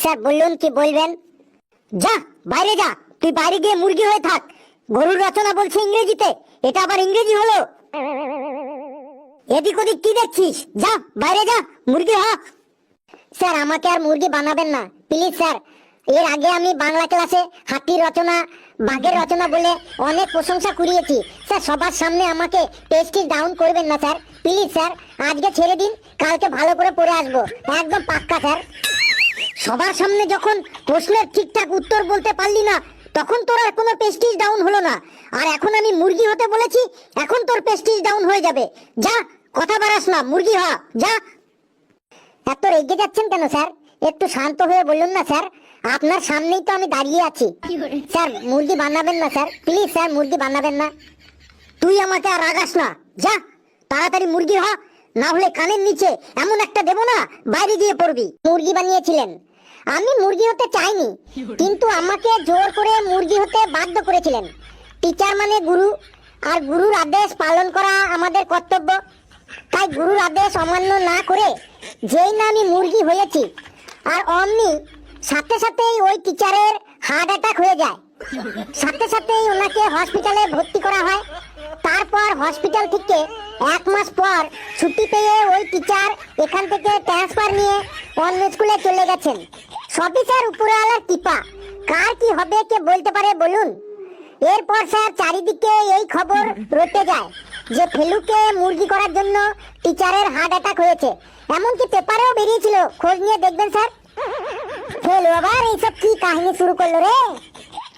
Sir বলুন কি বলবেন? যা বাইরে যা, তুই বাইরে গিয়ে মুরগি হয়ে থাক। গরুর রচনা বলছে ইংরেজিতে, এটা আবার ইংরেজি হলো? এদিক ওদিক কি দেখছিস? যা বাইরে যা, মুরগি হ। স্যার আমাকে আর মুরগি বানাবেন না প্লিজ স্যার। এর আগে আমি বাংলা ক্লাসে হাতির রচনা, বাঘের রচনা বলে অনেক প্রশংসা কুড়িয়েছি স্যার। সবার সামনে আমাকে প্রেস্টিজ ডাউন করবেন না স্যার, প্লিজ স্যার। আজকে ছেড়ে দিন, কালকে ভালো করে পড়ে আসবো, একদম পাক্কা স্যার। সবার সামনে যখন প্রশ্নের ঠিকঠাক উত্তর বলতে পারলি না, তখন তোর আর কোনো প্রেস্টিজ ডাউন হলো না। আর এখন আমি মুরগি হতে বলেছি, এখন তোর প্রেস্টিজ ডাউন হয়ে যাবে। যা, কথা বাড়াস না, মুরগি হ, যা। এত রেগে যাচ্ছেন কেন স্যার? একটু শান্ত হয়ে বলুন না স্যার, আপনার সামনেই তো আমি দাঁড়িয়ে আছি। স্যার মুরগি বানাবেন না স্যার, প্লিজ স্যার, মুরগি বানাবেন না। তুই আমাকে আর রাগাস না, যা তাড়াতাড়ি মুরগি হ, না হলে কানের নিচে এমন একটা দেবো না, বাইরে গিয়ে পড়বি। মুরগি বানিয়েছিলেন? আমি মুরগি হতে চাইনি, কিন্তু আমাকে জোর করে মুরগি হতে বাধ্য করেছিলেন। টিচার মানে গুরু, আর গুরুর আদেশ পালন করা আমাদের কর্তব্য। তাই গুরুর আদেশ অমান্য না করে যেই না আমি মুরগি হয়েছি, আর অমনি সাথে সাথেই ওই টিচারের হার্ট অ্যাটাক হয়ে যায়। সাথে সাথেই ওনাকে হসপিটালে ভর্তি করা হয়। তারপর হসপিটাল থেকে 1 মাস পর ছুটি পেয়ে ওই টিচার এখান থেকে ট্রান্সফার নিয়ে অন্য স্কুলে চলে গেছেন। সবই স্যার উপরওয়ালার কৃপা, কার কি হবে কে বলতে পারে বলুন? এরপর স্যার চারিদিকে এই খবর রটে যায় যে ফেলুকে মুরগি করার জন্য টিচারের হার্ট অ্যাটাক হয়েছে। এমনকি পেপারেও বেরিয়েছিল, খোঁজ নিয়ে দেখবেন স্যার। ফেলু আবার এইসব কি কাহিনী শুরু করলো রে?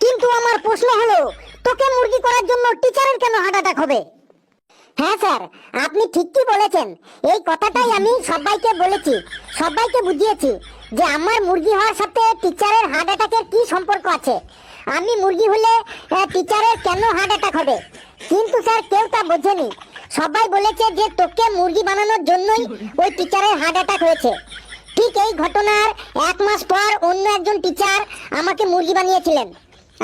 কিন্তু আমার প্রশ্ন হলো, তোকে মুরগি করার জন্য টিচারের কেন হার্ট অ্যাটাক হবে? হ্যাঁ স্যার, আপনি ঠিকই বলেছেন। এই কথাটাই আমি সবাইকে বলেছি, সবাইকে বুঝিয়েছি যে আমার মুরগি হওয়ার সাথে টিচারের হার্ট অ্যাটাকের কি সম্পর্ক আছে। আমি মুরগি হলে টিচারের কেন হার্ট অ্যাটাক হবে? কিন্তু স্যার কেউ তা বোঝেনি। সবাই বলেছে যে তোকে মুরগি বানানোর জন্যই ওই টিচারের হার্ট অ্যাটাক হয়েছে। ঠিক এই ঘটনার 1 মাস পর অন্য একজন টিচার আমাকে মুরগি বানিয়েছিলেন।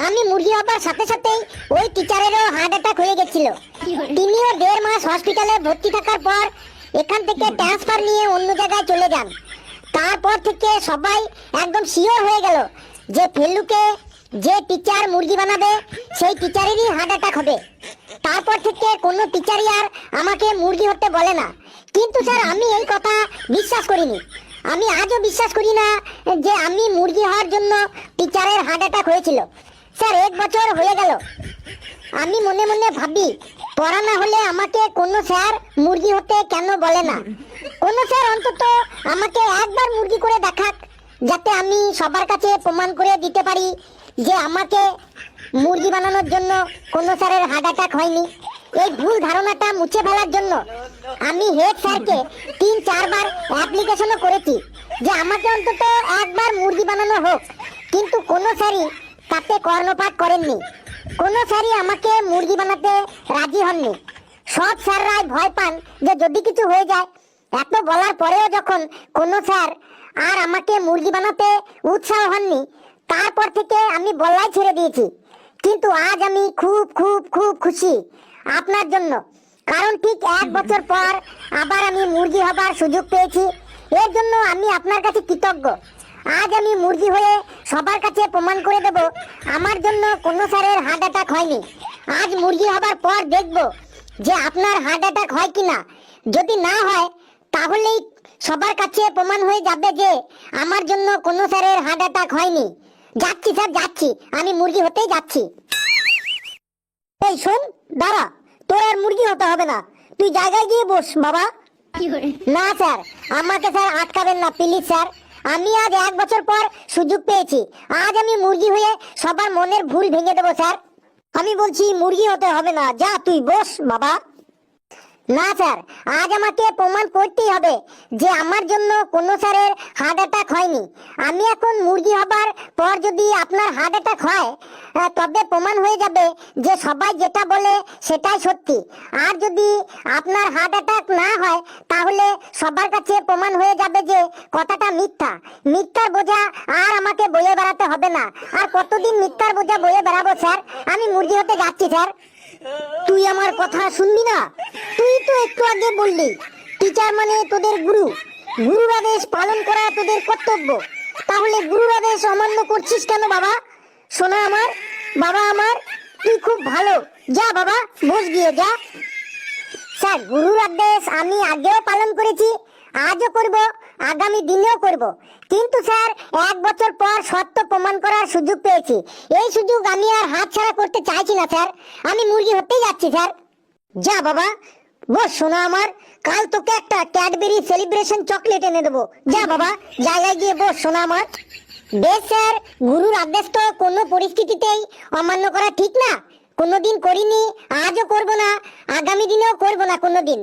আমি মুরগি হবার সাথে সাথেই ওই টিচারেরও হার্ট অ্যাটাক হয়ে গেছিল। তিনিও 1.5 মাস হসপিটালে ভর্তি থাকার পর এখান থেকে ট্রান্সফার নিয়ে অন্য জায়গায় চলে যান। তারপর থেকে সবাই একদম শিওর হয়ে গেল যে ফেলুকে যে টিচার মুরগি বানাবে সেই টিচারেরই হার্ট অ্যাটাক হবে। তারপর থেকে কোনো টিচারই আর আমাকে মুরগি হতে বলে না। কিন্তু স্যার আমি এই কথা বিশ্বাস করিনি। আমি আজও বিশ্বাস করি না যে আমি মুরগি হওয়ার জন্য টিচারের হার্ট অ্যাটাক হয়েছিল। স্যার 1 বছর হয়ে গেল, আমি মনে মনে ভাবি পড়া না হলে আমাকে কোনো স্যার মুরগি হতে কেন বলে না? কোনো স্যার অন্তত আমাকে একবার মুরগি করে দেখাক, যাতে আমি সবার কাছে প্রমাণ করে দিতে পারি যে আমাকে মুরগি বানানোর জন্য কোনো স্যারের হার্ট অ্যাটাক হয়নি। এই ভুল ধারণাটা মুছে ফেলার জন্য আমি হেড স্যারকে 3-4 বার অ্যাপ্লিকেশনও করেছি যে আমাকে অন্তত একবার মুরগি বানানো হোক, কিন্তু কোনো স্যারই তাতে কর্ণপাত করেননি। কোনো স্যারই আমাকে মুরগি বানাতে রাজি হননি। সব স্যাররাই ভয় পান যে যদি কিছু হয়ে যায়। এত বলার পরেও যখন কোনো স্যার আর আমাকে মুরগি বানাতে উৎসাহ হননি, তারপর থেকে আমি বলাই ছেড়ে দিয়েছি। কিন্তু আজ আমি খুব খুব খুব খুশি আপনার জন্য, কারণ ঠিক 1 বছর পর আবার আমি মুরগি হবার সুযোগ পেয়েছি। এর জন্য আমি আপনার কাছে কৃতজ্ঞ। আজ আমি মুরগি হয়ে সবার কাছে প্রমাণ করে দেব আমার জন্য কোনো স্যারের হার্ট অ্যাটাক হয়নি। আজ মুরগি হবার পর দেখব যে আপনার হার্ট অ্যাটাক হয় কিনা। যদি না হয় তাহলেই সবার কাছে প্রমাণ হয়ে যাবে যে আমার জন্য কোনো স্যারের হার্ট অ্যাটাক হয়নি। যাচ্ছি স্যার, যাচ্ছি, আমি মুরগি হতেই যাচ্ছি। এই শোন, দাঁড়া, তোর আর মুরগি হতে হবে না, তুই জায়গায় গিয়ে বস বাবা। না স্যার, আমাকে স্যার আটকাবেন না প্লিজ স্যার। আমি আজ 1 বছর পর সুযোগ পেয়েছি। আজ আমি মুরগি হয়ে সবার মনের ভুল ভেঙে দেবো স্যার। আমি বলছি মুরগি হতে হবে না, যা তুই বস বাবা। না স্যার, আজ আমাকে প্রমাণ করতেই হবে যে আমার জন্য কোনো স্যারের হার্ট অ্যাটাক হয়নি। আমি এখন মুরগি হবার পর যদি আপনার হার্ট অ্যাটাক হয়, তবে প্রমাণ হয়ে যাবে যে সবাই যেটা বলে সেটাই সত্যি। আর যদি আপনার হার্ট অ্যাটাক না হয়, তাহলে সবার কাছে প্রমাণ হয়ে যাবে যে কথাটা মিথ্যা। মিথ্যার বোঝা আর আমাকে বয়ে বেড়াতে হবে না। আর কতদিন মিথ্যার বোঝা বয়ে বেড়াবো স্যার? আমি মুরগি হতে যাচ্ছি স্যার। তুই আমার কথা শুনবি না? তুই তো একটু আগে বললি টিচার মানে তোদের গুরু, গুরুর আদেশ পালন করা তোদের কর্তব্য। তাহলে গুরুর আদেশ অমান্য করছিস কেন বাবা? শোনা আমার, বাবা আমার, তুই খুব ভালো। যা বাবা, বস গিয়ে যা। স্যার, গুরুর আদেশ আমি আগেও পালন করেছি, আজও করব, আগামী দিনেও করব। কিন্তু স্যার, 1 বছর পর সত্য প্রমাণ করার সুযোগ পেয়েছি। এই সুযোগ আমি আর হাতছাড়া করতে চাইছি না স্যার। আমি মুরগি হতেই যাচ্ছি স্যার। যা বাবা, বস শোনা আমার, কাল তোকে একটা ক্যাডবেরি সেলিব্রেশন চকলেট এনে দেবো। যা বাবা, জায়গায় গিয়ে বস শোনা আমার। বেশ স্যার, গুরুর আদেশ তো কোনো পরিস্থিতিতেই অমান্য করা ঠিক না। কোনোদিন করিনি, আজও করব না, আগামী দিনেও করব না কোনোদিন।